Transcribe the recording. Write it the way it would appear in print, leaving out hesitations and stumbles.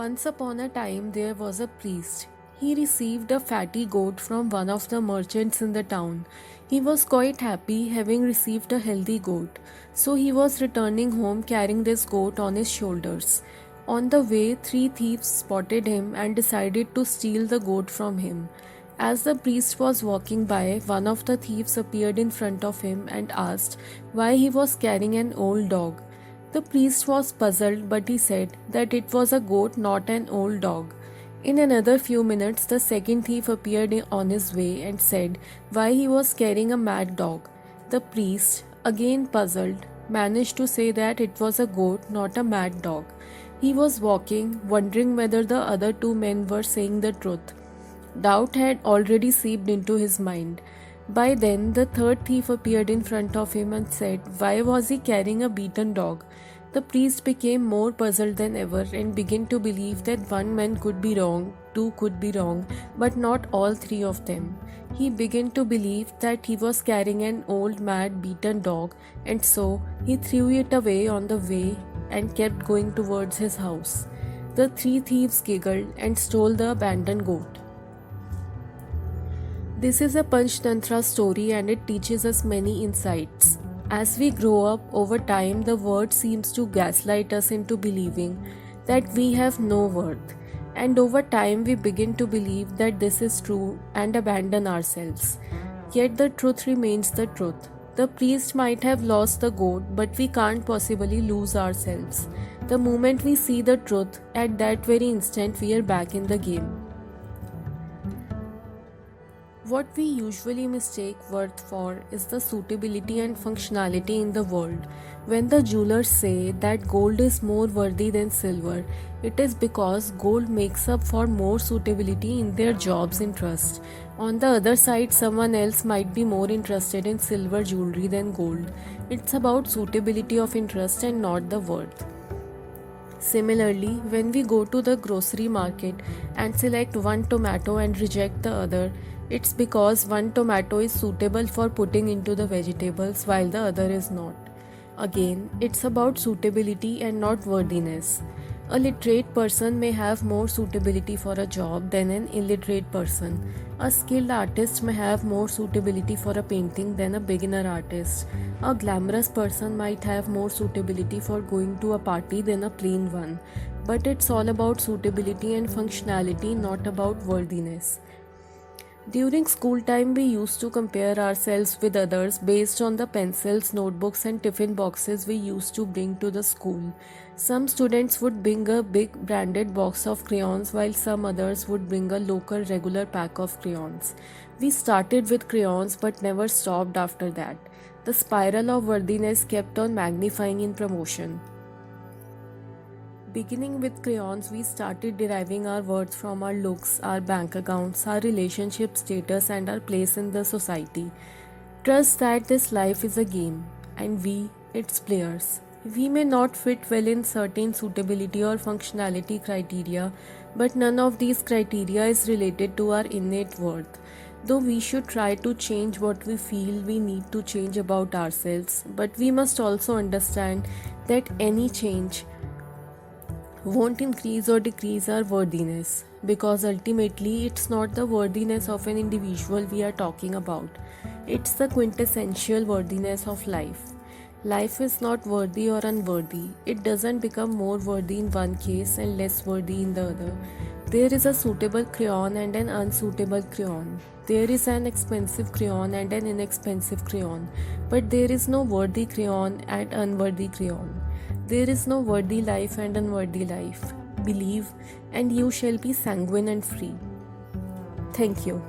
Once upon a time there was a priest. He received a fatty goat from one of the merchants in the town. He was quite happy having received a healthy goat, so he was returning home carrying this goat on his shoulders. On the way, three thieves spotted him and decided to steal the goat from him. As the priest was walking by, one of the thieves appeared in front of him and asked why he was carrying an old dog. The priest was puzzled, but he said that it was a goat, not an old dog. In another few minutes, the second thief appeared on his way and said why he was carrying a mad dog. The priest, again puzzled, managed to say that it was a goat, not a mad dog. He was walking, wondering whether the other two men were saying the truth. Doubt had already seeped into his mind. By then, the third thief appeared in front of him and said, why was he carrying a beaten dog? The priest became more puzzled than ever and began to believe that one man could be wrong, two could be wrong, but not all three of them. He began to believe that he was carrying an old, mad, beaten dog, and so he threw it away on the way and kept going towards his house. The three thieves giggled and stole the abandoned goat. This is a Panchtantra story and it teaches us many insights. As we grow up, over time the world seems to gaslight us into believing that we have no worth. And over time we begin to believe that this is true and abandon ourselves. Yet the truth remains the truth. The priest might have lost the goat, but we can't possibly lose ourselves. The moment we see the truth, at that very instant we are back in the game. What we usually mistake worth for is the suitability and functionality in the world. When the jewelers say that gold is more worthy than silver, it is because gold makes up for more suitability in their job's interest. On the other side, someone else might be more interested in silver jewelry than gold. It's about suitability of interest and not the worth. Similarly, when we go to the grocery market and select one tomato and reject the other, it's because one tomato is suitable for putting into the vegetables while the other is not. Again, it's about suitability and not worthiness. A literate person may have more suitability for a job than an illiterate person. A skilled artist may have more suitability for a painting than a beginner artist. A glamorous person might have more suitability for going to a party than a plain one. But it's all about suitability and functionality, not about worthiness. During school time, we used to compare ourselves with others based on the pencils, notebooks and tiffin boxes we used to bring to the school. Some students would bring a big branded box of crayons while some others would bring a local regular pack of crayons. We started with crayons but never stopped after that. The spiral of worthiness kept on magnifying in promotion. Beginning with crayons, we started deriving our worth from our looks, our bank accounts, our relationship status and our place in the society. Trust that this life is a game and we, its players. We may not fit well in certain suitability or functionality criteria, but none of these criteria is related to our innate worth. Though we should try to change what we feel we need to change about ourselves, but we must also understand that any change won't increase or decrease our worthiness, because ultimately it's not the worthiness of an individual we are talking about. It's the quintessential worthiness of life. Life is not worthy or unworthy. It doesn't become more worthy in one case and less worthy in the other. There is a suitable crayon and an unsuitable crayon. There is an expensive crayon and an inexpensive crayon. But there is no worthy crayon and unworthy crayon. There is no worthy life and unworthy life. Believe, and you shall be sanguine and free. Thank you.